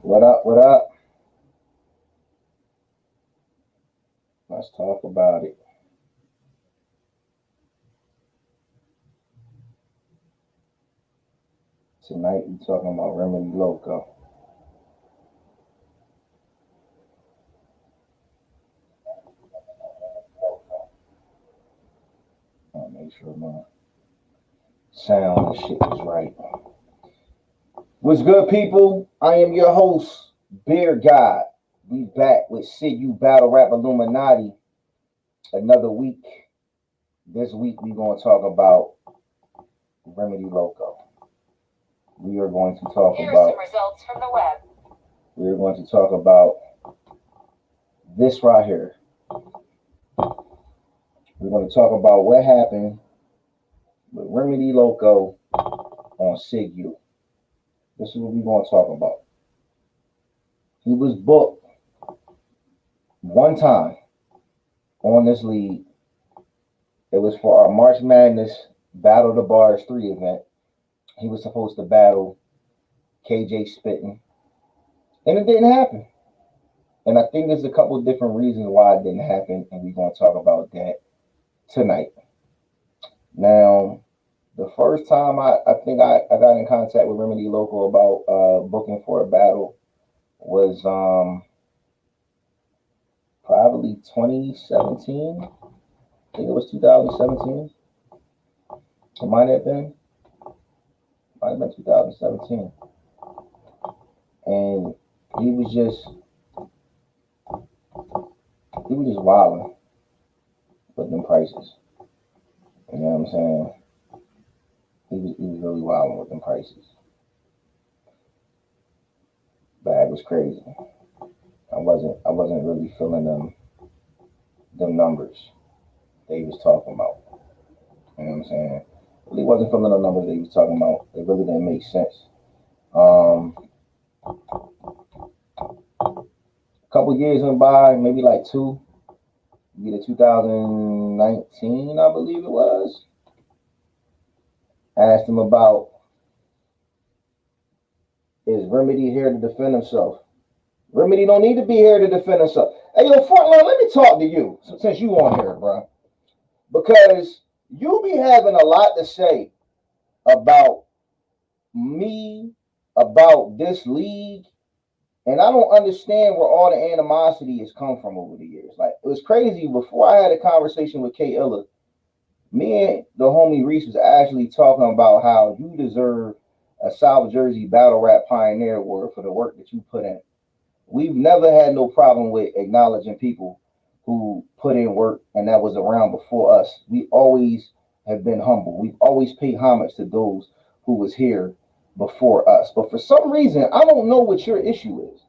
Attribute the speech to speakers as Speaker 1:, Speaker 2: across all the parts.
Speaker 1: What up? What up? Let's talk about it. Tonight we talking about Remedy Loco. I'll make sure my sound and shit is right. What's good, people? I am your host, beardgod. We back with Syigu Battle Rap Illuminati. Another week. This week we gonna talk about Remedy Loco. We are going to talk
Speaker 2: Here are
Speaker 1: about.
Speaker 2: some results from the web.
Speaker 1: We are going to talk about this right here. We're going to talk about what happened with Remedy Loco on Syigu. This is what we're going to talk about. He was booked one time on this league. It was for our March Madness Battle the Bars 3 event. He was supposed to battle KJ Spittin', and it didn't happen. And I think there's a couple of different reasons why it didn't happen, and we're going to talk about that tonight. Now, the first time I think I got in contact with Remedy Loco about booking for a battle was probably 2017. I think it was 2017. It might have been 2017. And he was just wilding with them prices. You know what I'm saying? He was really wilding with them prices. Bag was crazy. I wasn't really feeling them numbers they was talking about. You know what I'm saying? Really wasn't feeling the numbers they was talking about. It really didn't make sense. A couple years went by, maybe like two. Maybe the 2019, I believe it was. Asked him about, is Remedy here to defend himself? Remedy don't need to be here to defend himself. Hey, yo, Frontline, let me talk to you since you on here, bro. Because you be having a lot to say about me, about this league, and I don't understand where all the animosity has come from over the years. Like, it was crazy. Before I had a conversation with K Illa, me and the homie Reese was actually talking about how you deserve a South Jersey Battle Rap Pioneer Award for the work that you put in. We've never had no problem with acknowledging people who put in work and that was around before us. We always have been humble. We've always paid homage to those who was here before us. But for some reason, I don't know what your issue is.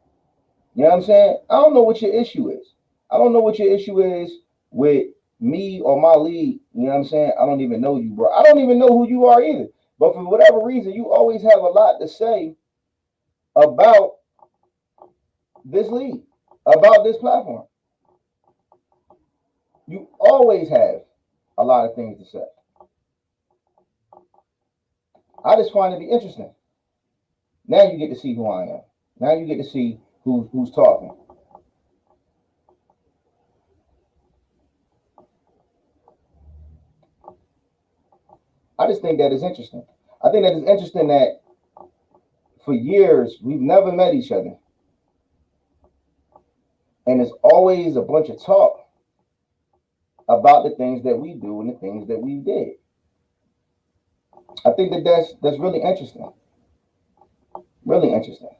Speaker 1: You know what I'm saying? I don't know what your issue is. I don't know what your issue is with me or my league. You know what I'm saying? I don't even know you, bro. I don't even know who you are either. But for whatever reason, you always have a lot to say about this league, about this platform. You always have a lot of things to say. I just find it to be interesting. Now you get to see who I am. Now you get to see who's talking. I just think that is interesting. I think that is interesting that for years we've never met each other. And it's always a bunch of talk about the things that we do and the things that we did. I think that that's really interesting. Really interesting.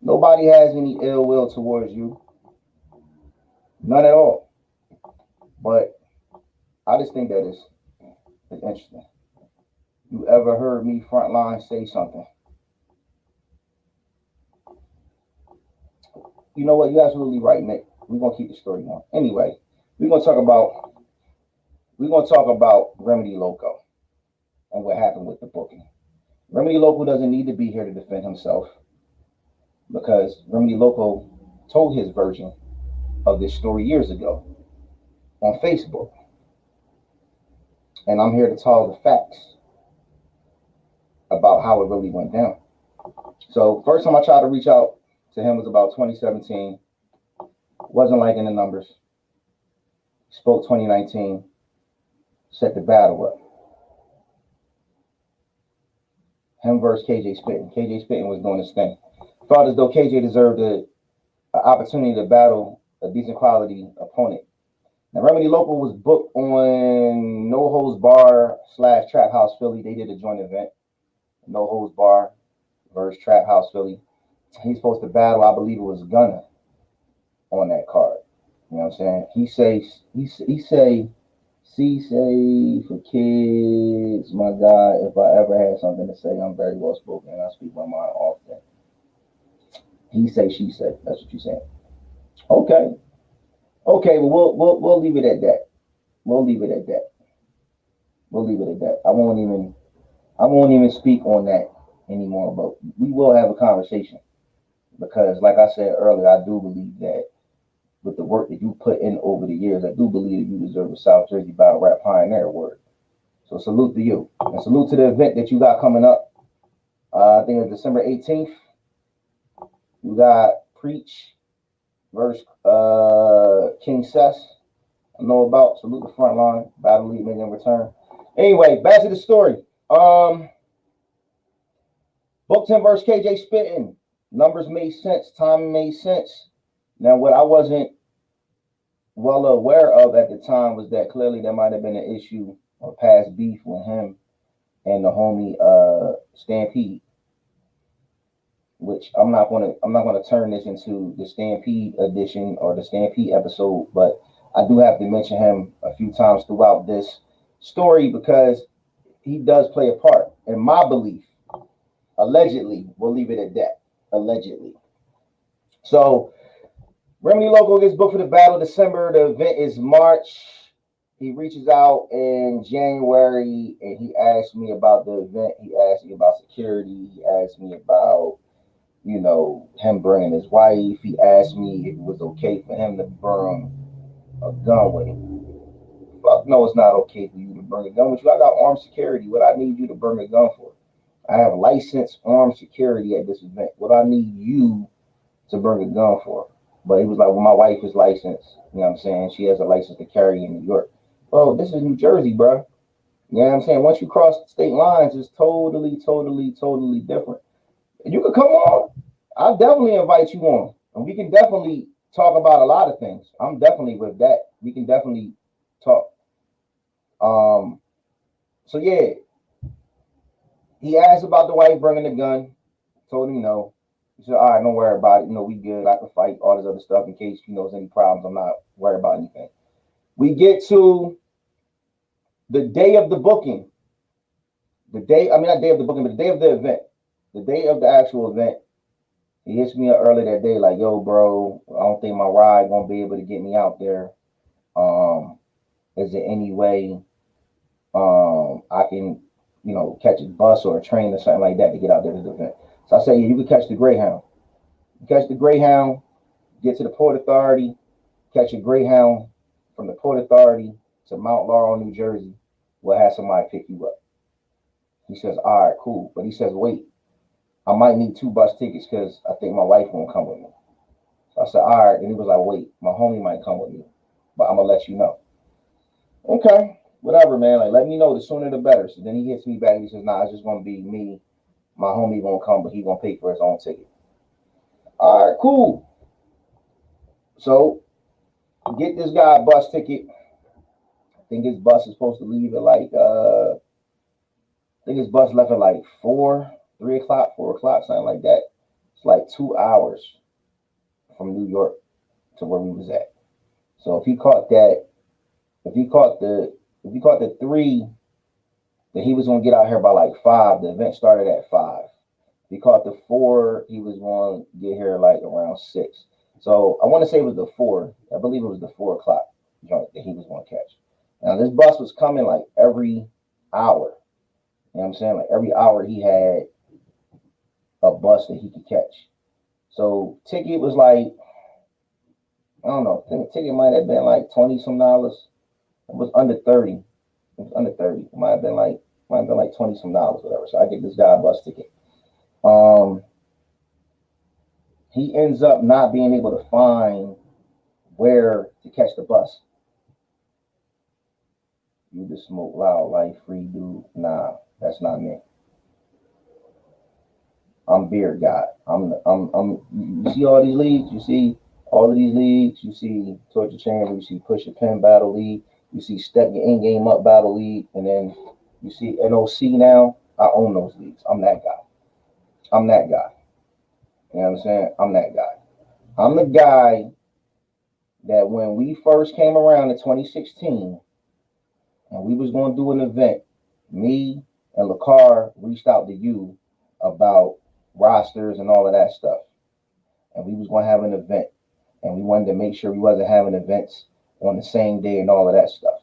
Speaker 1: Nobody has any ill will towards you. None at all. But I just think that is interesting. You ever heard me frontline say something? You know what? You're absolutely right, Nick. We're gonna keep the story going. Anyway, we're gonna talk about Remedy Loco and what happened with the booking. Remedy Loco doesn't need to be here to defend himself because Remedy Loco told his version of this story years ago on Facebook. And I'm here to tell the facts about how it really went down. So first time I tried to reach out to him was about 2017. Wasn't liking the numbers. Spoke 2019. Set the battle up. Him versus KJ Spittin. KJ Spittin was doing his thing. Felt as though KJ deserved an opportunity to battle a decent quality opponent. Now, Remedy Loko was booked on No Holds Bar / Trap House Philly. They did a joint event. No Holds Bar versus Trap House Philly. He's supposed to battle, I believe it was Gunner on that card. You know what I'm saying? He say for kids, my God, if I ever had something to say, I'm very well spoken and I speak my mind often. He say, she say. That's what you're saying. Okay. Okay, well we'll leave it at that. We'll leave it at that. We'll leave it at that. I won't even speak on that anymore, but we will have a conversation. Because like I said earlier, I do believe that with the work that you put in over the years, I do believe that you deserve a South Jersey Battle Rap Pioneer Award. So salute to you. And salute to the event that you got coming up. I think it's December 18th. You got Preach versus King Sess. I know about. Salute the front line. Battle League making a return. Anyway, back to the story. Booked him versus KJ Spittin. Numbers made sense. Timing made sense. Now, what I wasn't well aware of at the time was that clearly there might have been an issue or past beef with him and the homie Stampede. Which I'm not gonna turn this into the Stampede edition or the Stampede episode, but I do have to mention him a few times throughout this story because he does play a part in my belief. Allegedly, we'll leave it at that. Allegedly. So Remedy Loko gets booked for the battle December. The event is March. He reaches out in January and he asked me about the event. He asked me about security. He asked me about, you know, him bringing his wife. He asked me if it was okay for him to bring a gun with him. Fuck no, it's not okay for you to bring a gun with you. I got armed security. What I need you to bring a gun for? I have licensed armed security at this event. What I need you to bring a gun for? But he was like, well, my wife is licensed. You know what I'm saying? She has a license to carry in New York. Well, this is New Jersey, bro. You know what I'm saying? Once you cross state lines, it's totally different. You could come on. I'll definitely invite you on. And we can definitely talk about a lot of things. I'm definitely with that. We can definitely talk. So yeah. He asked about the wife bringing the gun. Told him no. He said, all right, don't worry about it. You know, we good. I can fight all this other stuff in case he knows any problems. I'm not worried about anything. We get to the day of the booking. Not day of the booking, but the day of the event. The day of the actual event. He hits me up early that day, like, yo, bro, I don't think my ride won't be able to get me out there. Is there any way I can, you know, catch a bus or a train or something like that to get out there to the event? So I say, yeah, you can catch the Greyhound. You catch the Greyhound, get to the Port Authority, catch a Greyhound from the Port Authority to Mount Laurel, New Jersey. We'll have somebody pick you up. He says, all right, cool. But he says, wait, I might need 2 bus tickets because I think my wife won't come with me. So I said, all right. And he was like, wait, my homie might come with me, but I'm going to let you know. Okay, whatever, man. Like, let me know. The sooner the better. So then he hits me back and he says, nah, it's just going to be me. My homie won't come, but he going to pay for his own ticket. All right, cool. So get this guy a bus ticket. I think his bus is supposed to leave at like, I think his bus left at like 3 o'clock, 4 o'clock, something like that. It's like 2 hours from New York to where we was at. So if he caught the 3, then he was gonna get out here by like 5. The event started at 5. If he caught the 4, he was gonna get here like around 6. So I want to say it was the 4. I believe it was the 4 o'clock joint that he was gonna catch. Now this bus was coming like every hour. You know what I'm saying? Like every hour he had a bus that he could catch. So ticket was like, I don't know, I think the ticket might have been like $20 some. It was under 30. It was under 30. It might have been like $20 some, whatever. So I get this guy a bus ticket. So he ends up not being able to find where to catch the bus. You just smoke loud, life free dude. Nah, that's not me. I'm beardgod. You see all these leagues? You see all of these leagues? You see Torture Chamber, you see Push a Pin Battle League, you see Step Your In Game Up Battle League, and then you see NOC now. I own those leagues. I'm that guy. I'm that guy. You know what I'm saying? I'm that guy. I'm the guy that when we first came around in 2016 and we was going to do an event, me and Lakar reached out to you about rosters and all of that stuff. And we was going to have an event. And we wanted to make sure we wasn't having events on the same day and all of that stuff.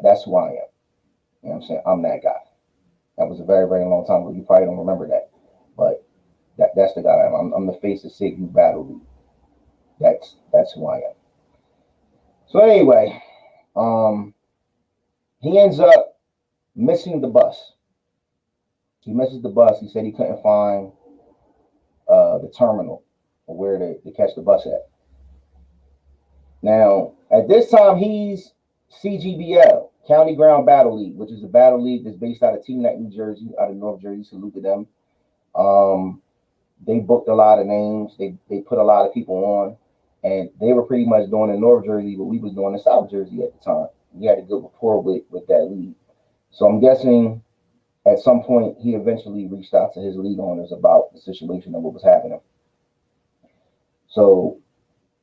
Speaker 1: That's who I am. You know what I'm saying? I'm that guy. That was a very, very long time ago. You probably don't remember that. But that's the guy I am. I'm the face of Syigu Battle League. That's who I am. So anyway, he ends up missing the bus. He misses the bus. He said he couldn't find the terminal or where to catch the bus at. Now, at this time, he's CGBL, County Ground Battle League, which is a battle league that's based out of Teaneck, New Jersey, out of North Jersey. Salute to them. They booked a lot of names. They put a lot of people on, and they were pretty much doing in North Jersey what we was doing in South Jersey at the time. We had a good rapport with that league. So I'm guessing at some point he eventually reached out to his league owners about the situation and what was happening. So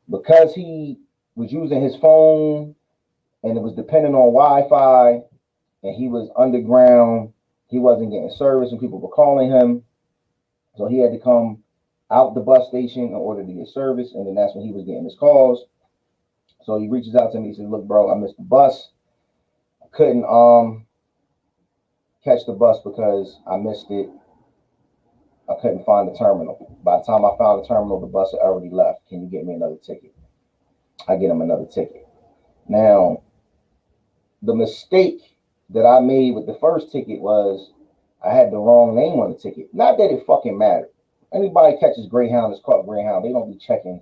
Speaker 1: because he was using his phone and it was dependent on Wi-Fi and he was underground, he wasn't getting service and people were calling him. So he had to come out the bus station in order to get service. And then that's when he was getting his calls. So he reaches out to me. He says, look, bro, I missed the bus. I couldn't catch the bus because I missed it. I couldn't find the terminal. By the time I found the terminal, the bus had already left. Can you get me another ticket? I get him another ticket. Now, the mistake that I made with the first ticket was I had the wrong name on the ticket. Not that it fucking mattered. Anybody catches Greyhound is caught Greyhound. They don't be checking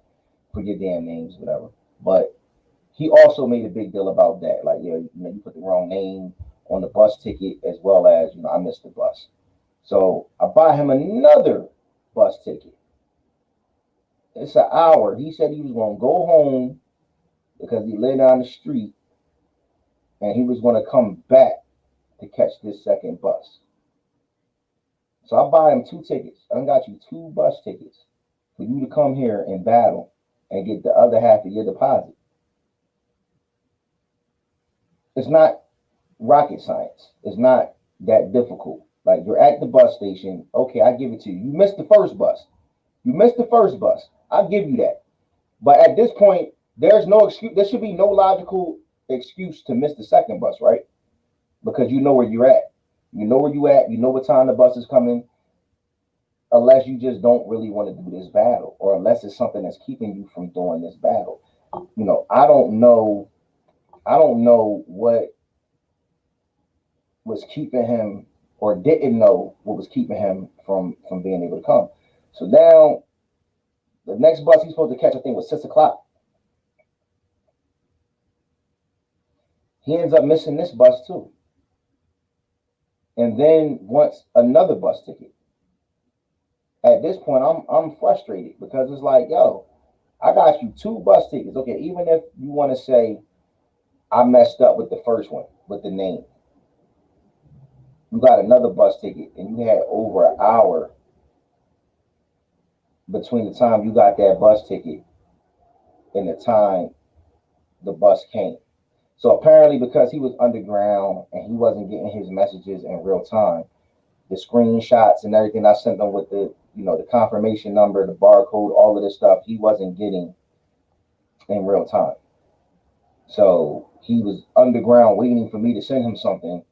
Speaker 1: for your damn names, whatever. But he also made a big deal about that. Like, yeah, you put the wrong name on the bus ticket as well as, I missed the bus. So I buy him another bus ticket. It's an hour. He said he was going to go home because he lay down the street and he was going to come back to catch this second bus. So I buy him 2 tickets. I got you 2 bus tickets for you to come here and battle and get the other half of your deposit. It's not rocket science. It's not that difficult. Like, you're at the bus station. Okay, I give it to you. You missed the first bus. I'll give you that. But at this point, there's no excuse. There should be no logical excuse to miss the second bus, right? Because you know where you're at. You know where you at. You know what time the bus is coming. Unless you just don't really want to do this battle, or unless it's something that's keeping you from doing this battle. I don't know what was keeping him, or didn't know what was keeping him from being able to come. So now, the next bus he's supposed to catch, I think, was 6 o'clock. He ends up missing this bus too. And then wants another bus ticket. At this point, I'm frustrated because it's like, yo, I got you 2 bus tickets. Okay, even if you want to say I messed up with the first one, with the name, you got another bus ticket and you had over an hour between the time you got that bus ticket and the time the bus came. So apparently, because he was underground and he wasn't getting his messages in real time, the screenshots and everything I sent him with the confirmation number, the barcode, all of this stuff, he wasn't getting in real time. So he was underground waiting for me to send him something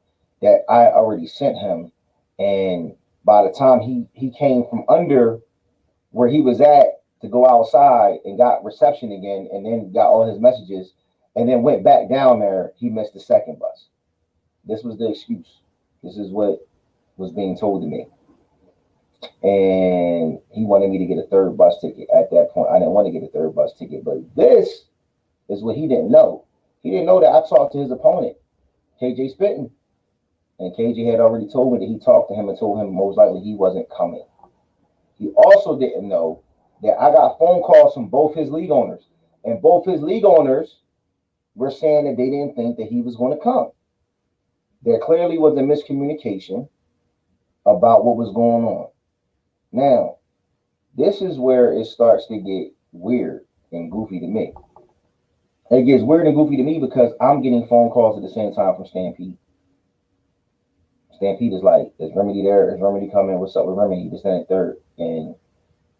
Speaker 1: that I already sent him. And by the time he came from under where he was at to go outside and got reception again, and then got all his messages, and then went back down there, he missed the second bus. This was the excuse. This is what was being told to me. And he wanted me to get a third bus ticket. At that point, I didn't want to get a third bus ticket. But this is what he didn't know. He didn't know that I talked to his opponent, KJ Spittin. And KJ had already told me that he talked to him and told him most likely he wasn't coming. He also didn't know that I got phone calls from both his league owners. And both his league owners were saying that they didn't think that he was going to come. There clearly was a miscommunication about what was going on. Now, this is where it starts to get weird and goofy to me. It gets weird and goofy to me because I'm getting phone calls at the same time from Stampede. Stampede is like, is Remedy there? Is Remedy coming? What's up with Remedy? This and third. And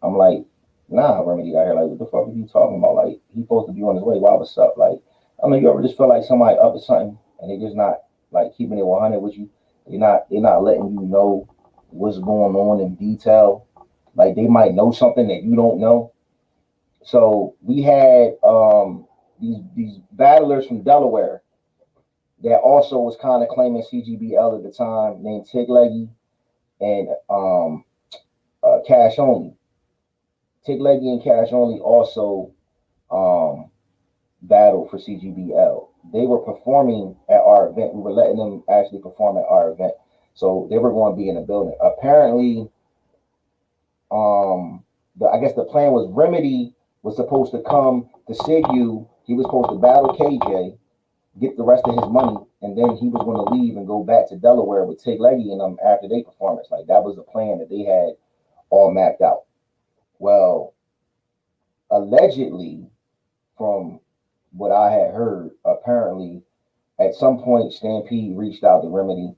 Speaker 1: I'm like, nah, Remedy out here. Like, what the fuck are you talking about? Like, he's supposed to be on his way. Why, what's up? Like, I mean, you ever just feel like somebody up to something and they just not like keeping it 100 with you? They're not letting you know what's going on in detail. Like, they might know something that you don't know. So we had these battlers from Delaware that also was kind of claiming CGBL at the time, named Tig Leggy and Cash Only. Tig Leggy and Cash Only also battled for CGBL. They were performing at our event. We were letting them actually perform at our event. So they were going to be in the building. Apparently, I guess the plan was Remedy was supposed to come to Syigu. He was supposed to battle KJ, get the rest of his money, and then he was going to leave and go back to Delaware with Tig Leggy and them after their performance. Like, that was the plan that they had all mapped out. Well, allegedly, from what I had heard, apparently, at some point, Stampede reached out to Remedy.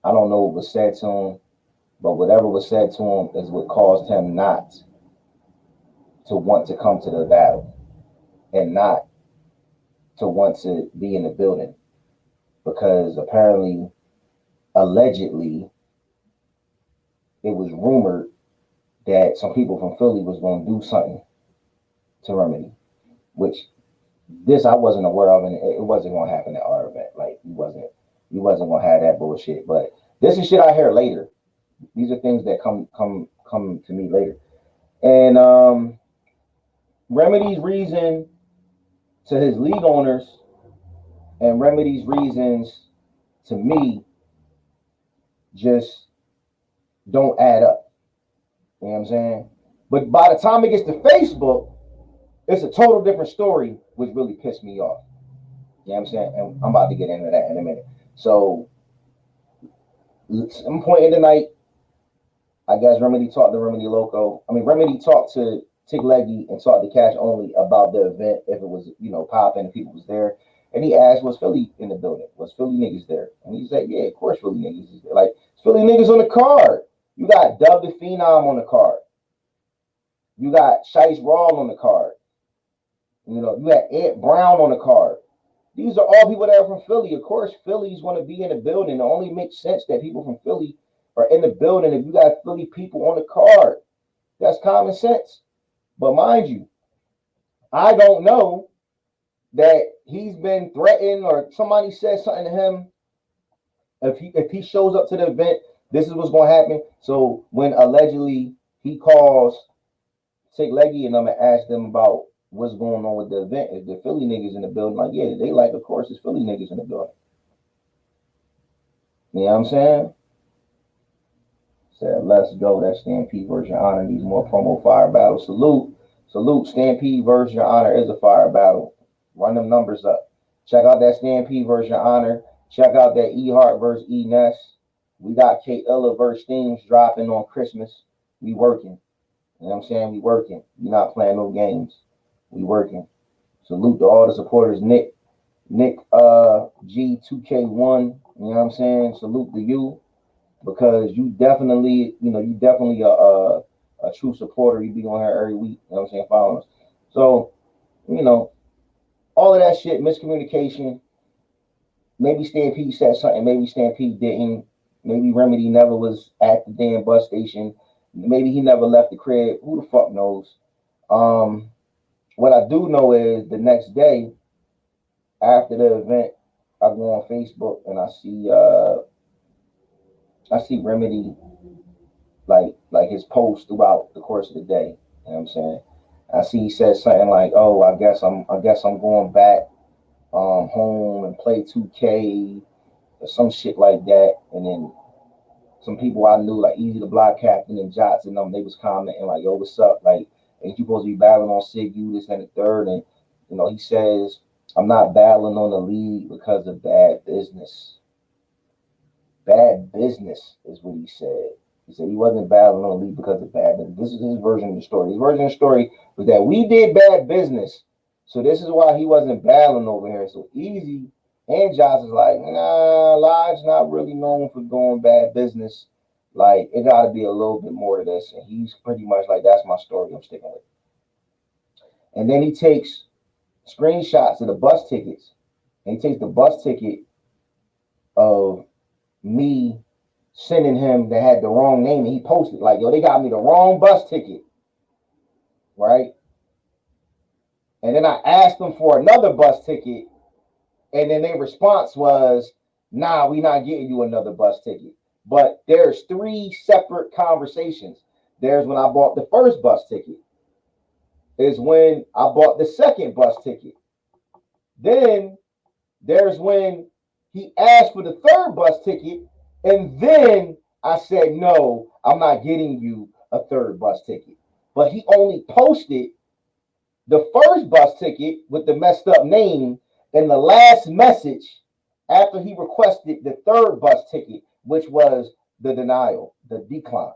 Speaker 1: I don't know what was said to him, but whatever was said to him is what caused him not to want to come to the battle and not to want to be in the building. Because apparently, allegedly, it was rumored that some people from Philly was going to do something to Remedy, which this I wasn't aware of, and it wasn't going to happen at our event. Like, you wasn't going to have that bullshit. But this is shit I hear later. These are things that come to me later. And Remedy's reason to his league owners and Remedy's reasons to me just don't add up. You know what I'm saying? But by the time it gets to Facebook, it's a total different story, which really pissed me off. You know what I'm saying? And I'm about to get into that in a minute. So, at some point in the night, I guess Remedy talked to Loko. I mean, Remedy talked to Tig Leggy and talked to Cash Only about the event, if it was, popping and people was there. And he asked, was Philly in the building? Was Philly niggas there? And he said, yeah, of course Philly niggas is there. Like, Philly niggas on the card. You got Dub the Phenom on the card. You got Shice Raw on the card. You got Ed Brown on the card. These are all people that are from Philly. Of course, Philly's going to be in the building. It only makes sense that people from Philly are in the building if you got Philly people on the card. That's common sense. But mind you, I don't know that he's been threatened or somebody says something to him. If he shows up to the event, this is what's going to happen. So when allegedly he calls Tig Leggy and I'm going to ask them about what's going on with the event, if the Philly niggas in the building, like, yeah, they like, of course, it's Philly niggas in the building. You know what I'm saying? Said, let's go. That Stampede versus Your Honor needs more promo fire battle. Salute. Stampede versus Your Honor is a fire battle. Run them numbers up. Check out that Stampede versus Your Honor. Check out that E-Heart versus E-Ness. We got K Illa versus Steams dropping on Christmas. We working. You know what I'm saying? We working. We not playing no games. We working. Salute to all the supporters. Nick G2K1. You know what I'm saying? Salute to you. Because you definitely a true supporter. You be on here every week, you know what I'm saying, following us. So, all of that shit, miscommunication. Maybe Stampede said something, maybe Stampede didn't. Maybe Remedy never was at the damn bus station. Maybe he never left the crib. Who the fuck knows? What I do know is the next day after the event, I go on Facebook and I see Remedy like his posts throughout the course of the day. You know what I'm saying? I see he says something like, "Oh, I guess I'm going back home and play 2K or some shit like that." And then some people I knew, like Easy the Block Captain and Jots and them, they was commenting like, "Yo, what's up? Like, ain't you supposed to be battling on Syigu, this and the third?" And he says, "I'm not battling on the league because of bad business." Bad business is what he said. He said he wasn't battling on the league because of bad business. This is his version of the story. His version of the story was that we did bad business, so this is why he wasn't battling over here. So Easy and Josh is like, nah, Lodge not really known for doing bad business. Like, it got to be a little bit more to this. And he's pretty much like, that's my story I'm sticking with. And then he takes screenshots of the bus tickets. And he takes the bus ticket of me sending him that had the wrong name. And he posted, like, yo, they got me the wrong bus ticket. Right? And then I asked them for another bus ticket. And then their response was, nah, we not getting you another bus ticket. But there's 3 separate conversations. There's when I bought the first bus ticket. Is when I bought the second bus ticket. Then there's when he asked for the third bus ticket. And then I said, no, I'm not getting you a third bus ticket. But he only posted the first bus ticket with the messed up name in the last message after he requested the third bus ticket, which was the denial, the decline,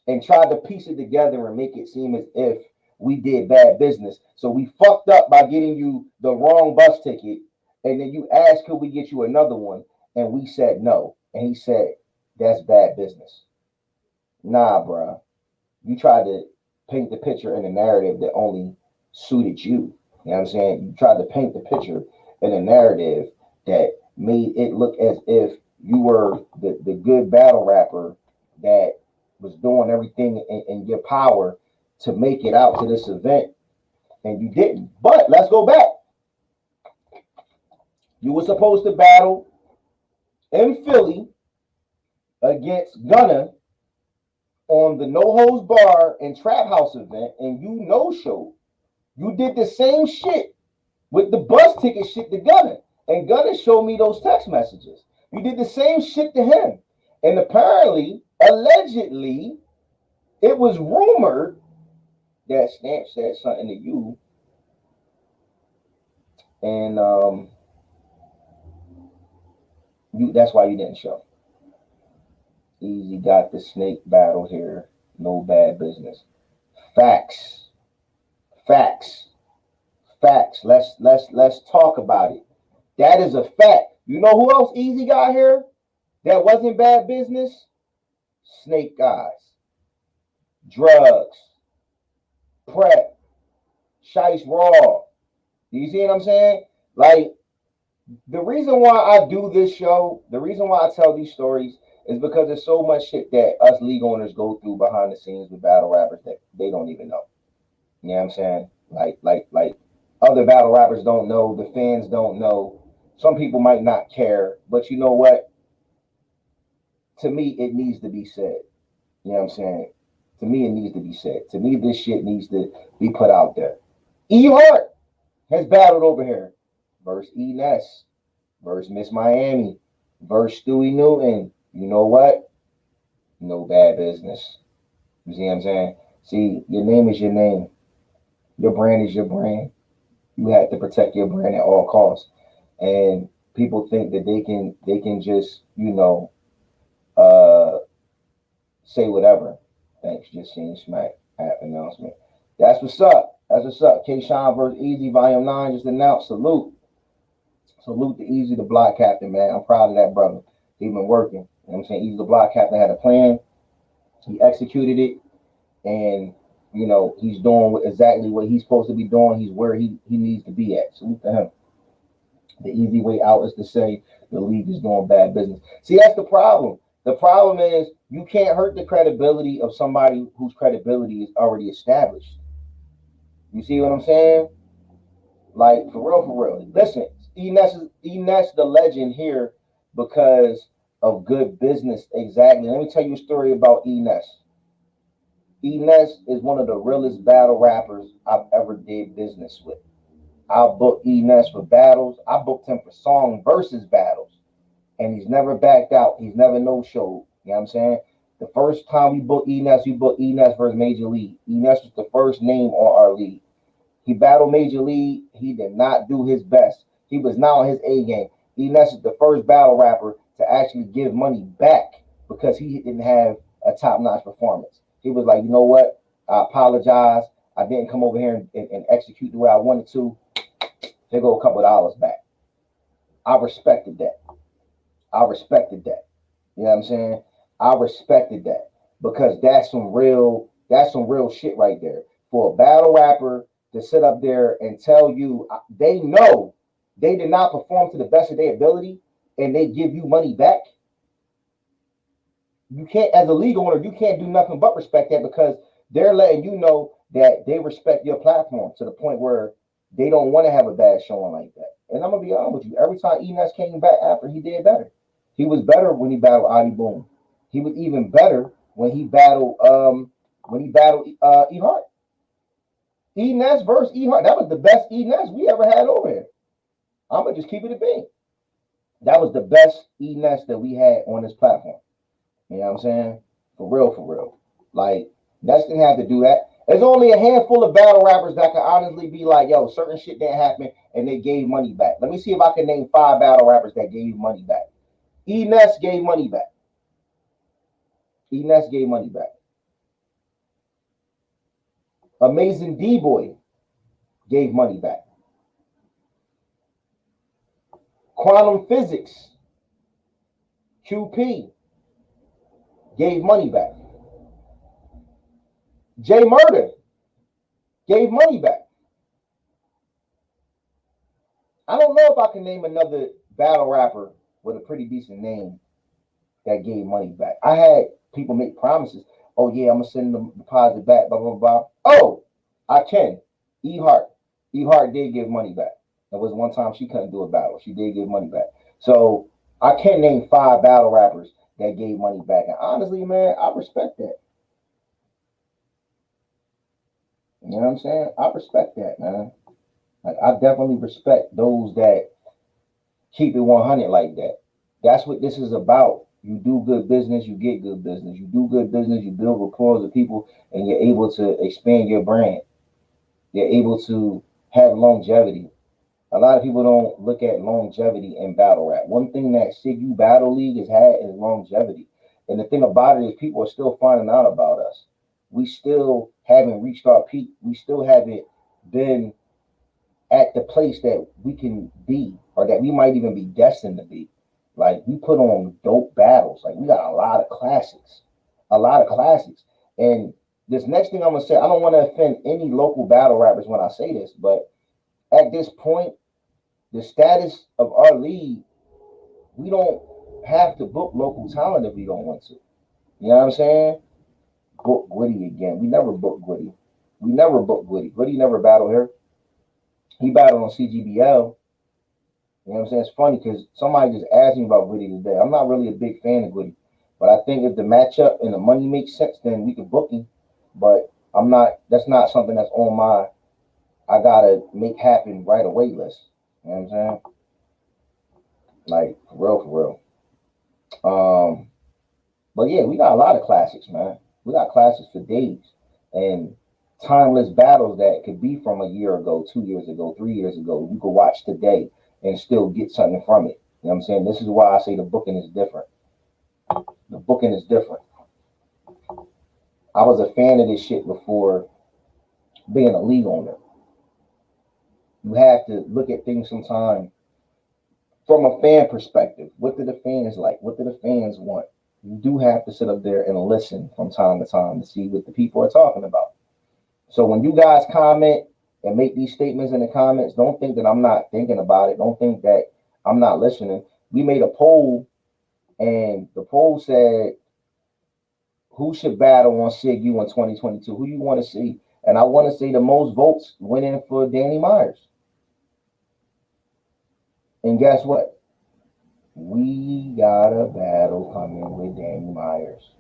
Speaker 1: and tried to piece it together and make it seem as if we did bad business. So we fucked up by getting you the wrong bus ticket, and then you asked, could we get you another one? And we said no. And he said, that's bad business. Nah, bruh. You tried to paint the picture in a narrative that only suited you. You know what I'm saying? You tried to paint the picture in a narrative that made it look as if you were the good battle rapper that was doing everything in your power to make it out to this event, and you didn't. But let's go back. You were supposed to battle in Philly against Gunna on the No Holds Bar and Trap House event, and you no-showed. You did the same shit with the bus ticket shit to Gunna, and Gunna showed me those text messages. You did the same shit to him, and apparently, allegedly, it was rumored that Stamp said something to you, and that's why you didn't show. Easy got the snake battle here. No bad business. Facts. Let's talk about it. That is a fact. You know who else Easy got here that wasn't bad business? Snake guys, drugs, prep, shice raw. You see what I'm saying? Like, the reason why I do this show, the reason why I tell these stories is because there's so much shit that us league owners go through behind the scenes with battle rappers that they don't even know. You know what I'm saying? Like other battle rappers don't know, the fans don't know. Some people might not care, but you know what? To me, it needs to be said. You know what I'm saying? To me, it needs to be said. To me, this shit needs to be put out there. E Hart has battled over here versus E Ness, versus Miss Miami, versus Stewie Newton. You know what? No bad business. You see what I'm saying? See, your name is your name. Your brand is your brand. You have to protect your brand at all costs. And people think that they can just, say whatever. Thanks, just seen Smack app announcement. That's what's up. That's what's up. K-Shine versus Easy, Volume 9 just announced. Salute. Salute to Easy, the block captain, man. I'm proud of that brother. He's been working. You know what I'm saying? Easy, the block captain, had a plan. He executed it. And, he's doing exactly what he's supposed to be doing. He's where he needs to be at. Salute to him. The easy way out is to say the league is doing bad business. See, that's the problem. The problem is you can't hurt the credibility of somebody whose credibility is already established. You see what I'm saying? Like, for real. Listen, Enes the legend here because of good business. Exactly. Let me tell you a story about Enes. Ness is one of the realest battle rappers I've ever did business with. I booked Ness for battles. I booked him for song versus battles, and he's never backed out. He's never no showed. You know what I'm saying? The first time we booked Ness versus Major League. Ness was the first name on our league. He battled Major League. He did not do his best. He was not on his A game. Ness is the first battle rapper to actually give money back because he didn't have a top notch performance. He was like, you know what? I apologize. I didn't come over here and execute the way I wanted to. They go a couple of dollars back. I respected that. I respected that. You know what I'm saying? I respected that because that's some real shit right there. For a battle rapper to sit up there and tell you they know they did not perform to the best of their ability and they give you money back. You can't, as a league owner, you can't do nothing but respect that because they're letting you know that they respect your platform to the point where they don't want to have a bad showing like that. And I'm gonna be honest with you, every time Enes came back after, he did better. He was better when he battled Adi Boom. He was even better when he battled E Hart. Enes versus E Hart. That was the best Enes we ever had over here. I'm gonna just keep it a bean. That was the best Enes that we had on this platform. You know what I'm saying? For real, for real. Like, Ness didn't have to do that. There's only a handful of battle rappers that can honestly be like, yo, certain shit didn't happen and they gave money back. Let me see if I can name 5 battle rappers that gave money back. Ness gave money back. Ness gave money back. Amazing D-Boy gave money back. Quantum Physics, QP, gave money back. J Murder gave money back. I don't know if I can name another battle rapper with a pretty decent name that gave money back. I had people make promises. Oh yeah, I'm gonna send them deposit back, blah blah blah. Oh, I can. E Hart. E Hart did give money back. There was one time she couldn't do a battle. She did give money back. So I can name 5 battle rappers that gave money back. And honestly, man, I respect that. You know what I'm saying? I respect that, man. Like, I definitely respect those that keep it 100 like that. That's what this is about. You do good business, you get good business. You do good business, you build rapport with people, and you're able to expand your brand. You're able to have longevity. A lot of people don't look at longevity in battle rap. One thing that Syigu Battle League has had is longevity. And the thing about it is people are still finding out about us. We still haven't reached our peak. We still haven't been at the place that we can be or that we might even be destined to be. Like, we put on dope battles. Like, we got a lot of classics. A lot of classics. And this next thing I'm going to say, I don't want to offend any local battle rappers when I say this, but at this point, the status of our league, we don't have to book local talent if we don't want to. You know what I'm saying? Book Gwitty again. We never booked Gwitty. We never booked Gwitty. Gwitty never battled here. He battled on CGBL. You know what I'm saying? It's funny because somebody just asked me about Gwitty today. I'm not really a big fan of Gwitty, but I think if the matchup and the money makes sense, then we can book him. But I'm not. That's not something that's on my I gotta make happen right away list. You know what I'm saying? Like, for real. But yeah, we got a lot of classics, man. We got classics for days and timeless battles that could be from a year ago, 2 years ago, 3 years ago. You could watch today and still get something from it. You know what I'm saying? This is why I say the booking is different. The booking is different. I was a fan of this shit before being a league owner. You have to look at things sometimes from a fan perspective. What do the fans like? What do the fans want? You do have to sit up there and listen from time to time to see what the people are talking about. So when you guys comment and make these statements in the comments, don't think that I'm not thinking about it. Don't think that I'm not listening. We made a poll, and the poll said, who should battle on Syigu in 2022? Who you want to see? And I want to say the most votes went in for Danny Myers. And guess what? We got a battle coming with Danny Myers.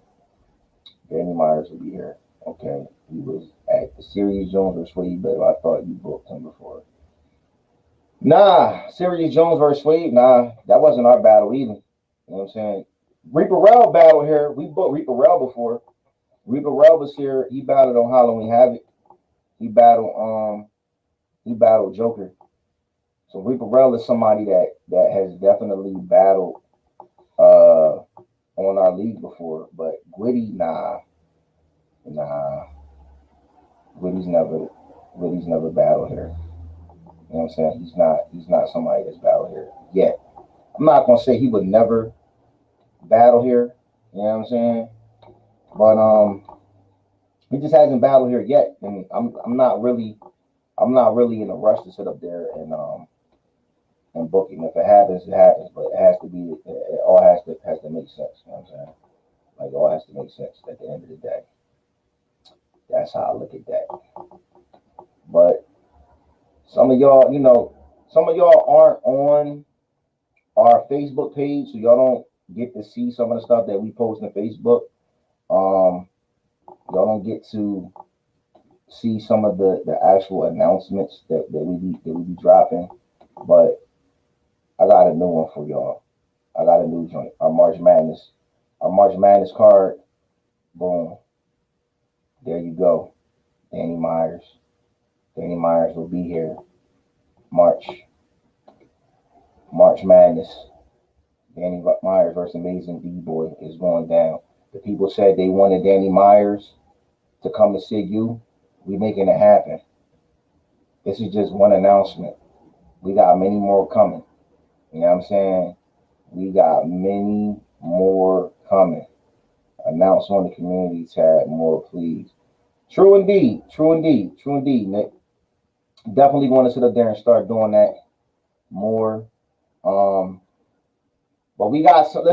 Speaker 1: Danny Myers will be here. Okay, he was at the Sirius Jones versus Wade battle. I thought you booked him before. Nah, Sirius Jones versus Wade. Nah, that wasn't our battle either. You know what I'm saying? Reaper Rel battle here. We booked Reaper Rel before. Reaper Rel was here. He battled on Halloween Havoc. He battled he battled Joker. So Reaper Rel is somebody that has definitely battled on our league before. But Gwitty, nah. Gwitty's never battled here. You know what I'm saying? He's not somebody that's battled here yet. I'm not gonna say he would never battle here. You know what I'm saying? But he just hasn't battled here yet, and I'm not really in a rush to sit up there and book him. If it happens, it happens. But it has to be. It all has to make sense. You know what I'm saying? Like it all has to make sense at the end of the day. That's how I look at that. But some of y'all, some of y'all aren't on our Facebook page, so y'all don't get to see some of the stuff that we post on Facebook. Y'all don't get to see some of the actual announcements that we be dropping. But I got a new one for y'all. I got a new joint. Our March Madness card. Boom. There you go. Danny Myers. Danny Myers will be here. March Madness. Danny Myers versus Amazing D-Boy is going down. The people said they wanted Danny Myers to come to Syigu. We making it happen. This is just one announcement. We got many more coming. You know what I'm saying? We got many more coming. Announce on the community tab more, please. True indeed, Nick. Definitely want to sit up there and start doing that more. But we got some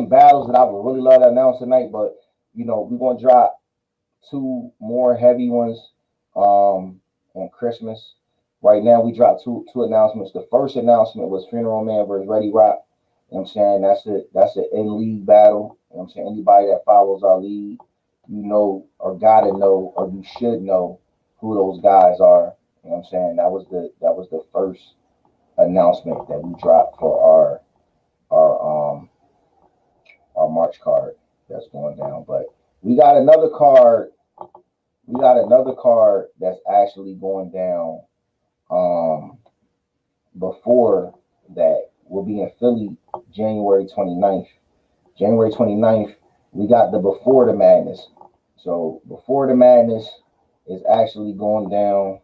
Speaker 1: battles that I would really love to announce tonight. But we're gonna drop two more heavy ones on Christmas. Right now, we dropped two announcements. The first announcement was Funeral Man versus Ready Rock. You know what I'm saying? That's an in-league battle. You know what I'm saying? Anybody that follows our league, or gotta know, or you should know who those guys are. You know what I'm saying? That was the first announcement that we dropped for our March card that's going down. But we got another card. We got another card that's actually going down before that. Will be in Philly January 29th. January 29th, we got the Before the Madness. So Before the Madness is actually going down.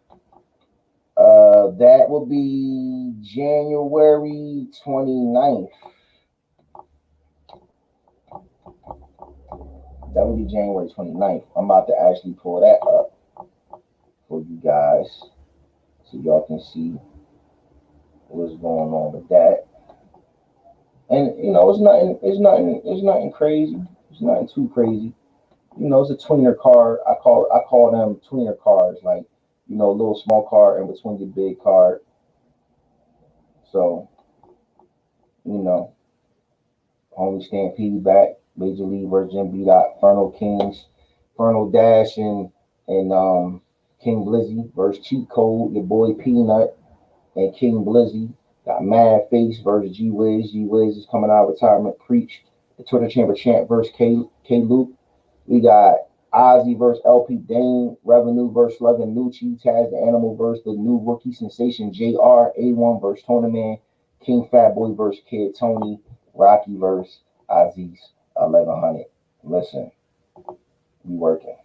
Speaker 1: That will be January 29th. That will be January 29th. I'm about to actually pull that up for you guys so y'all can see what's going on with that. And it's nothing crazy. It's nothing too crazy. It's a tweener card. I call them tweener cards, like a little small card in between your big card. So, homie Stampede back, Major League versus MB Dot, Fernal Kings, Fernal Dash and King Blizzy versus Cheat Code, your boy Peanut and King Blizzy. Got Mad Face versus G Wiz. G Wiz is coming out of retirement. Preach. The Twitter Chamber Champ versus K Luke. We got Ozzy versus LP Dane. Revenue versus Logan Nucci. Taz the Animal versus the new rookie sensation JR. A1 versus Tony Man. King Fat Boy versus Kid Tony. Rocky versus Aziz 1100. Listen, we working.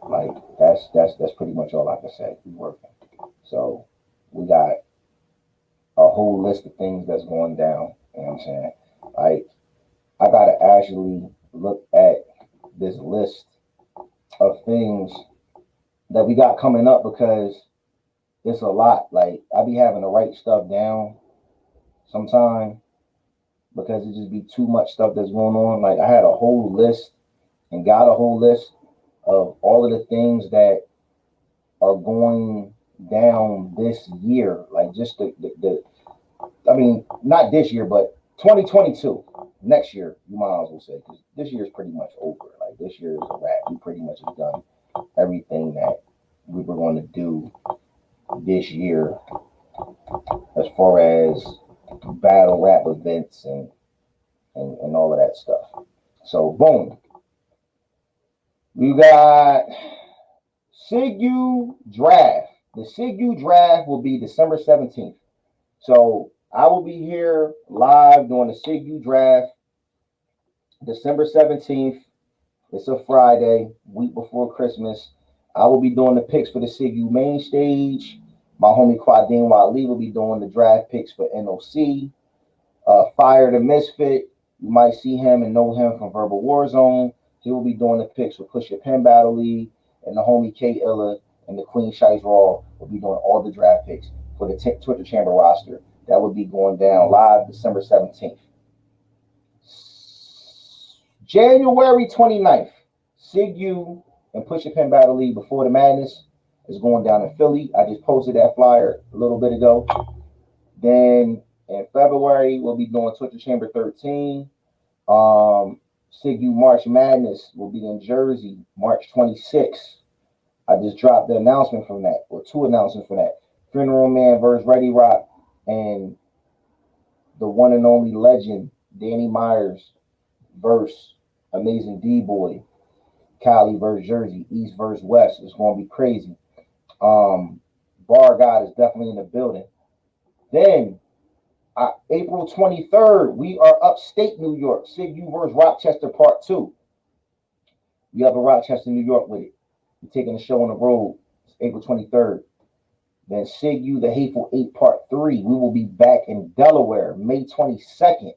Speaker 1: Like that's pretty much all I can say. We working. So we got a whole list of things that's going down. You know what I'm saying? Like I gotta actually look at this list of things that we got coming up because it's a lot. Like I be having to write stuff down sometime because it just be too much stuff that's going on. Like I had a whole list and got a whole list of all of the things that are going down this year. Like just the I mean, not this year, but 2022. next year, you might as well say, because this year is pretty much over. Like this year is a wrap. We pretty much have done everything that we were going to do this year as far as battle rap events and all of that stuff. So boom. We got Syigu draft. The Syigu draft will be December 17th. So I will be here live doing the Syigu draft December 17th. It's a Friday, week before Christmas. I will be doing the picks for the Syigu main stage. My homie Quadine Wali will be doing the draft picks for NOC. Fire the Misfit. You might see him and know him from Verbal Warzone. He will be doing the picks for Push Your Pen Battle League. And the homie K Illa and the Queen Shice Raw will be doing all the draft picks for the Twitter Chamber roster. That will be going down live December 17th. January 29th, Syigu and Push Your Pen Battle League Before the Madness is going down in Philly. I just posted that flyer a little bit ago. Then in February, we'll be doing Twitter Chamber 13. Syigu March Madness will be in Jersey, March 26th. I just dropped the announcement from that, or two announcements for that. Funeral Man versus Ready Rock, and the one and only legend, Danny Myers versus Amazing D-Boy. Cali versus Jersey, East versus West. It's going to be crazy. beardgod is definitely in the building. Then, April 23rd, we are upstate New York. Syigu versus Rochester Part 2. We up in Rochester, New York with it. We're taking the show on the road. It's April 23rd. Then Syigu, the Hateful Eight Part 3. We will be back in Delaware, May 22nd.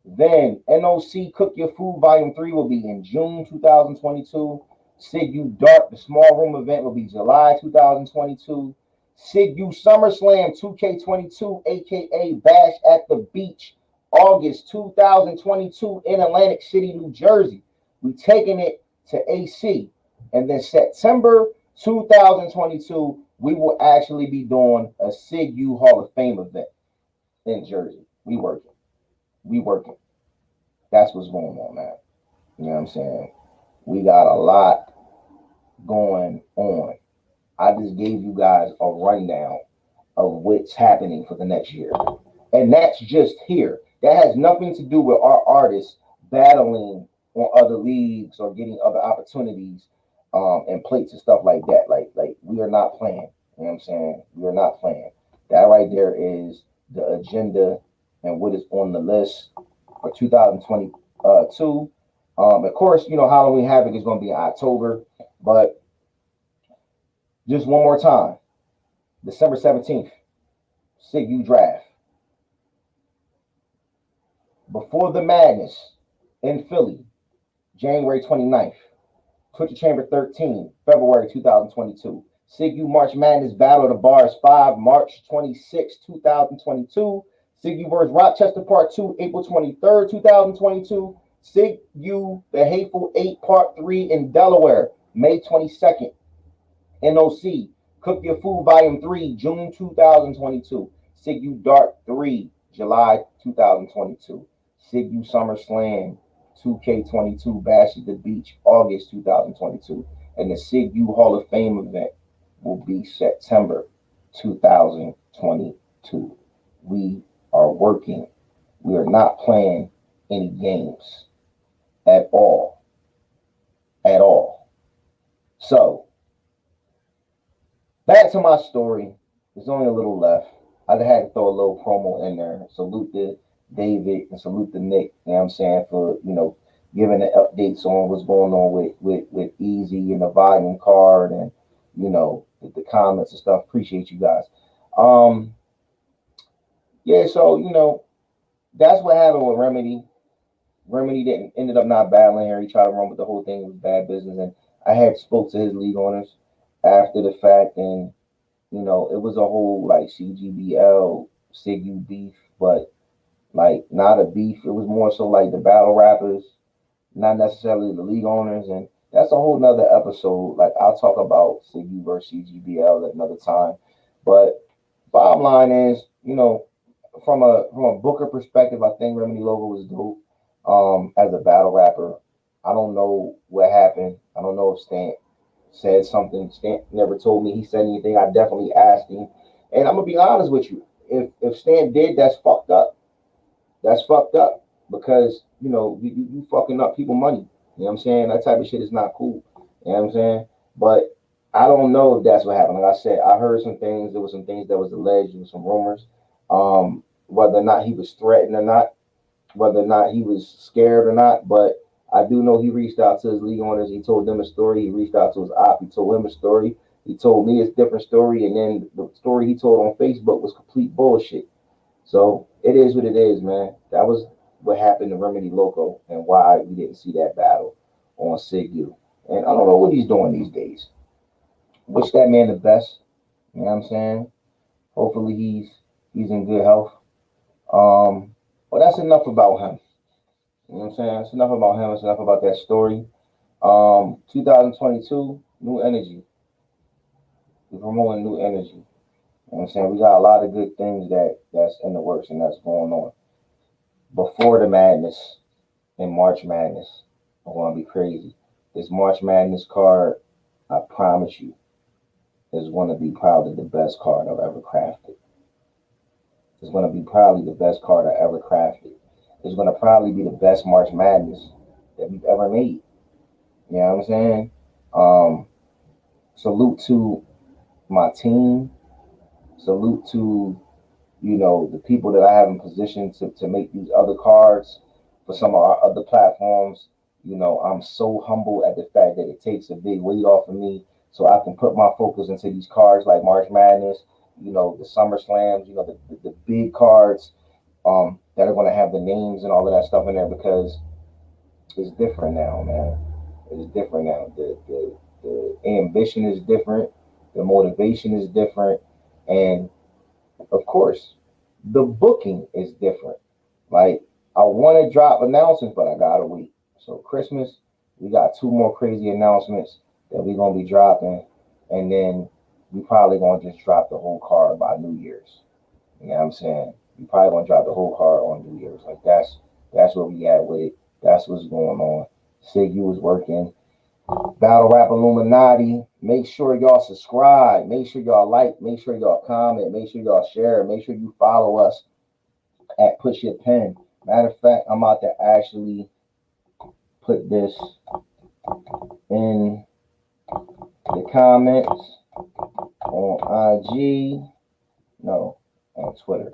Speaker 1: Then NOC Cook Your Food Volume 3 will be in June 2022. Syigu Dark, the Small Room event, will be July 2022. Syigu SummerSlam 2K22, aka Bash at the Beach, August 2022 in Atlantic City, New Jersey. We're taking it to AC. And then September 2022, we will actually be doing a Syigu Hall of Fame event in Jersey. We working. That's what's going on, man. You know what I'm saying? We got a lot going on. I just gave you guys a rundown of what's happening for the next year. And that's just here. That has nothing to do with our artists battling on other leagues or getting other opportunities and plates and stuff like that. Like we are not playing. You know what I'm saying? We are not playing. That right there is the agenda and what is on the list for 2022. Of course, you know, Halloween Havoc is going to be in October, but just one more time, December 17th, Syigu Draft. Before the Madness in Philly, January 29th. Twitter Chamber 13, February 2022. Syigu March Madness Battle of the Bars 5, March 26, 2022. Syigu vs. Rochester Part 2, April 23rd, 2022. Syigu The Hateful Eight Part 3 in Delaware, May 22nd. NOC Cook Your Food Volume 3, June 2022. Syigu Dark 3, July 2022. Syigu SummerSlam 2K22 Bash at the Beach, August 2022. And the Syigu Hall of Fame event will be September 2022. We are working. We are not playing any games at all. At all. So, back to my story. There's only a little left. I had to throw a little promo in there. Salute to David and salute to Nick, you know what I'm saying, for, you know, giving the updates on what's going on with Easy and the volume card and, you know, the comments and stuff. Appreciate you guys. Yeah, so, you know, that's what happened with Remedy. Remedy ended up not battling here. He tried to run with the whole thing. It was bad business. And I had spoke to his league owners after the fact, and, you know, it was a whole, like, CGBL, Syigu beef, but, like, not a beef. It was more so, like, the battle rappers, not necessarily the league owners, and that's a whole nother episode. Like, I'll talk about Syigu versus CGBL at another time. But bottom line is, you know, from a Booker perspective, I think Remedy Logo was dope. As a battle rapper, I don't know what happened. I don't know if Stan said something. Stan never told me he said anything. I definitely asked him, and I'm gonna be honest with you. If Stan did, that's fucked up. That's fucked up because you fucking up people money. You know what I'm saying? That type of shit is not cool. You know what I'm saying? But I don't know if that's what happened. Like I said, I heard some things. There was some things that was alleged. There was some rumors. Whether or not he was threatened or not, whether or not he was scared or not. But I do know he reached out to his league owners. He told them a story. He reached out to his op. He told him a story. He told me a different story, and then the story he told on Facebook was complete bullshit. So it is what it is, man. That was what happened to Remedy Loco and why we didn't see that battle on Syigu. And I don't know what he's doing these days. Wish that man the best. You know what I'm saying? Hopefully he's in good health. But that's enough about him. You know what I'm saying? It's enough about him. It's enough about that story. 2022, new energy. We're promoting new energy. You know what I'm saying? We got a lot of good things that's in the works and that's going on. Before the madness in March Madness, I'm gonna be crazy. This March Madness card, I promise you, is gonna be probably the best card I've ever crafted. It's gonna be probably the best card I ever crafted. It's gonna probably be the best March Madness that we've ever made. You know what I'm saying? Um, Salute to my team. Salute to the people that I have in position to make these other cards for some of our other platforms. I'm so humble at the fact that it takes a big weight off of me so I can put my focus into these cards like March Madness, the Summer Slams, the big cards that are going to have the names and all of that stuff in there because it's different now, man. It's different now. The ambition is different. The motivation is different. And of course, the booking is different. Like, I want to drop announcements, but I gotta wait. So Christmas, we got two more crazy announcements that we're gonna be dropping, and then we probably gonna just drop the whole card by New Year's. You know what I'm saying? We probably gonna drop the whole card on New Year's. Like that's where we at with it. That's what's going on. Syigu is working. Battle Rap Illuminati. Make sure y'all subscribe. Make sure y'all like. Make sure y'all comment. Make sure y'all share. Make sure you follow us at Push Your Pen. Matter of fact, I'm about to actually put this in the comments on IG. No, on Twitter.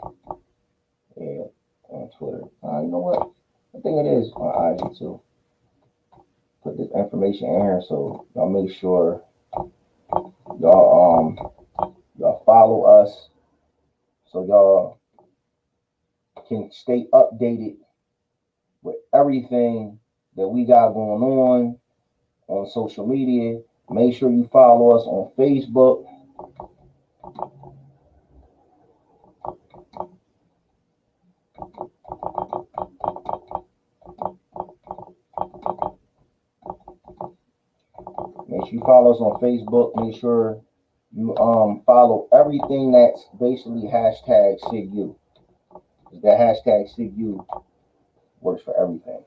Speaker 1: Yeah, on Twitter. You know what? I think it is on IG too. Put this information in here so y'all make sure y'all follow us so y'all can stay updated with everything that we got going on social media. Make sure you follow us on Facebook. Make sure you follow us on Facebook. Make sure you follow everything that's basically hashtag Syigu. That hashtag Syigu works for everything.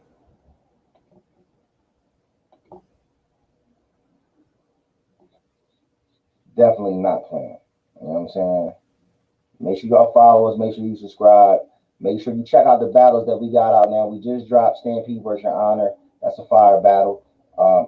Speaker 1: Definitely not playing. You know what I'm saying? Make sure y'all follow us. Make sure you subscribe. Make sure you check out the battles that we got out now. We just dropped Stampede versus Your Honor. That's a fire battle.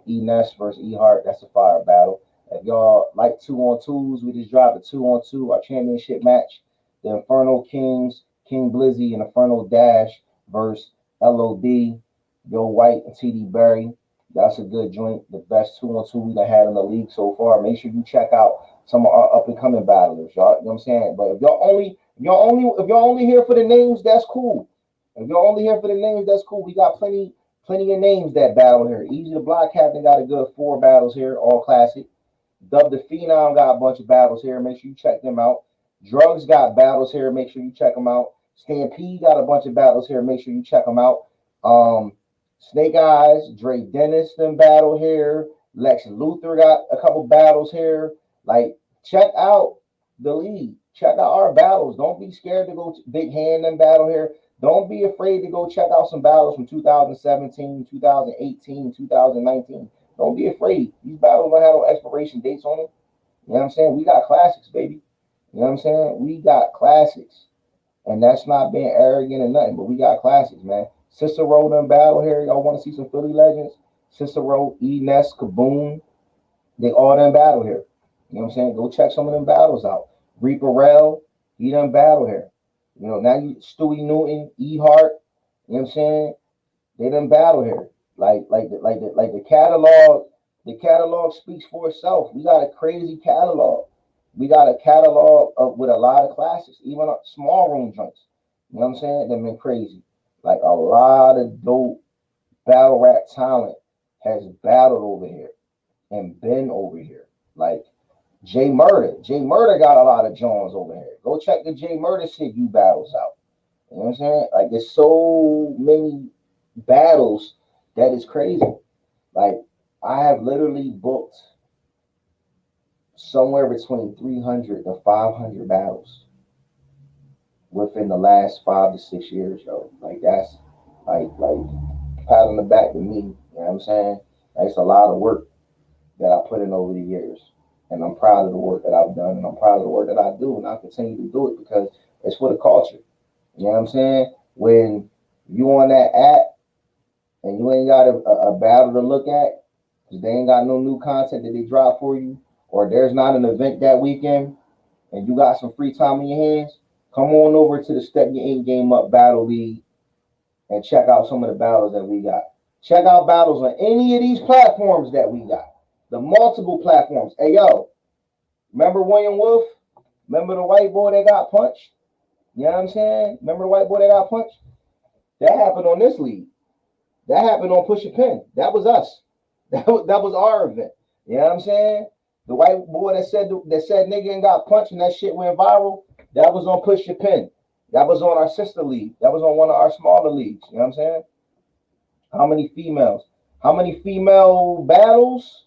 Speaker 1: E Ness versus E Heart. That's a fire battle. If y'all like 2-on-2s, we just dropped a 2-on-2, our championship match. The Inferno Kings, King Blizzy and Inferno Dash versus LOD, Yo White and TD Berry. That's a good joint. The best 2-on-2 we done had in the league so far. Make sure you check out some of our up and coming battlers, y'all. You know what I'm saying? But if y'all only here for the names, that's cool. If y'all only here for the names, that's cool. We got plenty of names that battle here. Easy the Block Captain got a good 4 battles here, all classic. Dub the Phenom got a bunch of battles here. Make sure you check them out. Drugs got battles here. Make sure you check them out. Stampede got a bunch of battles here. Make sure you check them out. Snake Eyes, Dre Dennis, them battle here. Lex Luthor got a couple battles here. Like, check out the league. Check out our battles. Don't be scared to go big hand and battle here. Don't be afraid to go check out some battles from 2017, 2018, 2019. Don't be afraid. These battles don't have no expiration dates on them. You know what I'm saying? We got classics, baby. You know what I'm saying? We got classics. And that's not being arrogant or nothing, but we got classics, man. Cicero done battle here. Y'all want to see some Philly legends? Cicero, Ness, Kaboom. They all done battle here. You know what I'm saying? Go check some of them battles out. Reaper Rel, he done battle here. You know, now you Stewie Newton, E Hart, you know what I'm saying? They done battle here. The catalog speaks for itself. We got a crazy catalog. We got a catalog of with a lot of classics, even small room joints. You know what I'm saying? They've been crazy. Like a lot of dope battle rap talent has battled over here and been over here. Like Jay Murder. Jay Murder got a lot of Jones over here. Go check the Jay Murder Syigu battles out. You know what I'm saying? Like there's so many battles that is crazy. Like I have literally booked somewhere between 300 to 500 battles within the last 5 to 6 years, yo. Like that's like pat on the back to me. You know what I'm saying? That's a lot of work that I put in over the years. And I'm proud of the work that I've done, and I'm proud of the work that I do, and I continue to do it because it's for the culture. You know what I'm saying? When you on that app and you ain't got a battle to look at, because they ain't got no new content that they drop for you, or there's not an event that weekend, and you got some free time in your hands, come on over to the Step Your Ink Game Up Battle League and check out some of the battles that we got. Check out battles on any of these platforms that we got. The multiple platforms. Hey, yo, remember William Wolf? Remember the white boy that got punched? You know what I'm saying? Remember the white boy that got punched? That happened on this league. That happened on Push a Pin. That was us. That was our event. You know what I'm saying? The white boy that said nigga and got punched and that shit went viral. That was on Push Your Pin. That was on our sister league. That was on one of our smaller leagues. You know what I'm saying? How many females? How many female battles?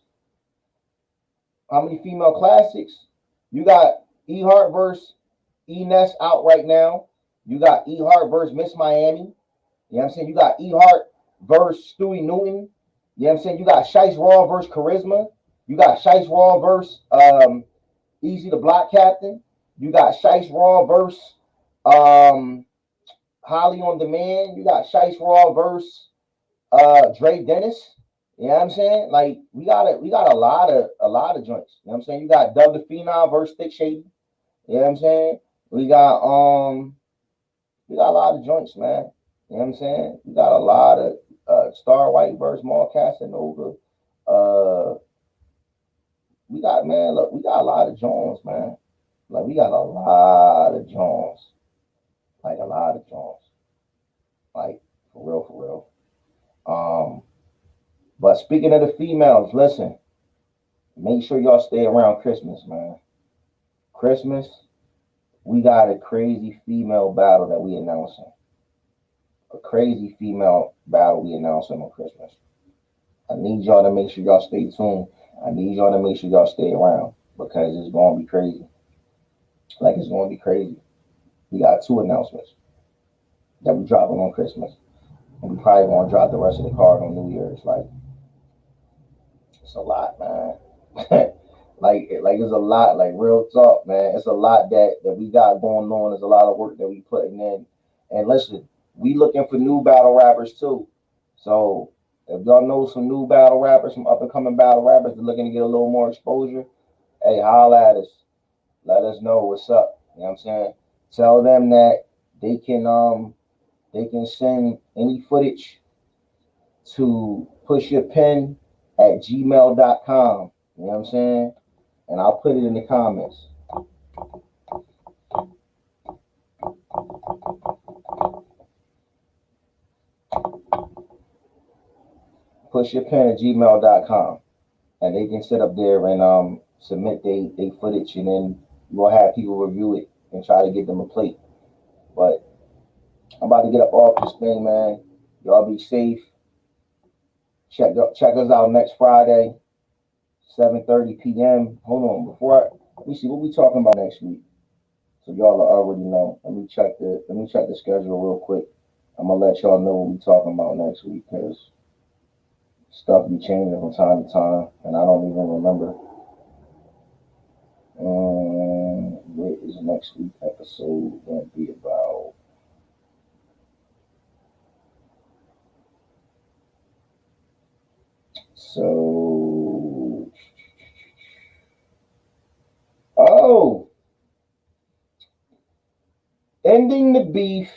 Speaker 1: How many female classics? You got E Hart versus Ness out right now. You got E Hart versus Miss Miami. You know what I'm saying? You got E Hart versus Stewie Newton. You know what I'm saying? You got Shice Raw versus Charisma. You got Shice Raw versus Easy the Block Captain. You got Shice Raw versus Holly on Demand. You got Shice Raw versus Dre Dennis. You know what I'm saying? Like we got a lot of joints. You know what I'm saying? You got Dub the Phenom versus Thick Shady. You know what I'm saying? We got a lot of joints, man. You know what I'm saying? We got a lot of Star White versus Maul Casanova. We got a lot of Jones, man. Like we got a lot of Jones. Like a lot of Jones. Like for real. But speaking of the females, listen, make sure y'all stay around Christmas, man. Christmas, we got a crazy female battle that we announcing. A crazy female battle we announcing on Christmas. I need y'all to make sure y'all stay tuned. I need y'all to make sure y'all stay around because it's going to be crazy. Like it's going to be crazy. We got 2 announcements that we dropping on Christmas. And we probably going to drop the rest of the card on New Year's. Like, it's a lot, man. like it's a lot. Like real talk, man. It's a lot that we got going on. There's a lot of work that we putting in. And listen, we looking for new battle rappers too. So if y'all know some new battle rappers, some up and coming battle rappers that looking to get a little more exposure, hey, holla at us. Let us know what's up. You know what I'm saying? Tell them that they can send any footage to pushyourpen@gmail.com. You know what I'm saying? And I'll put it in the comments. Pushyourpen@gmail.com. And they can sit up there and submit they footage, and then we'll have people review it and try to get them a plate. But I'm about to get up off this thing, man. Y'all be safe. Check us out next Friday, 7:30 p.m. Hold on, let me see what we talking about next week. So y'all already know. Let me check the schedule real quick. I'm gonna let y'all know what we talking about next week because stuff be changing from time to time, and I don't even remember. What is next week episode gonna be about? So, oh, ending the beef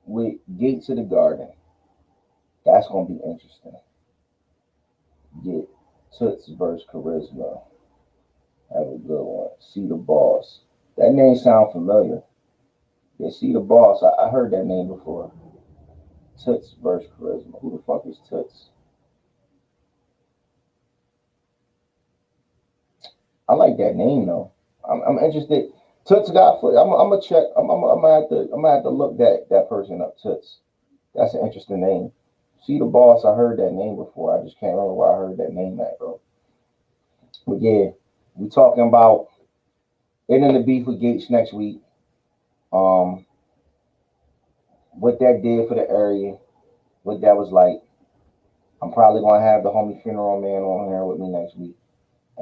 Speaker 1: with Gates of the Garden. That's gonna be interesting. Get Toots versus Charisma. Have a good one. See the Boss. That name sound familiar. Yeah, See the Boss. I heard that name before. Toots versus Charisma. Who the fuck is Toots? I like that name though. I'm interested. Toots got foot. I'm gonna check. I'm gonna have to look that person up. Toots. That's an interesting name. See the Boss. I heard that name before. I just can't remember where I heard that name at, bro. But yeah, we talking about ending the beef with Gates next week. Um, what that did for the area, what that was like. I'm probably gonna have the homie funeral man on here with me next week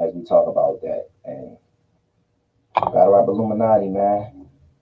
Speaker 1: as we talk about that. And battle rap Illuminati, man.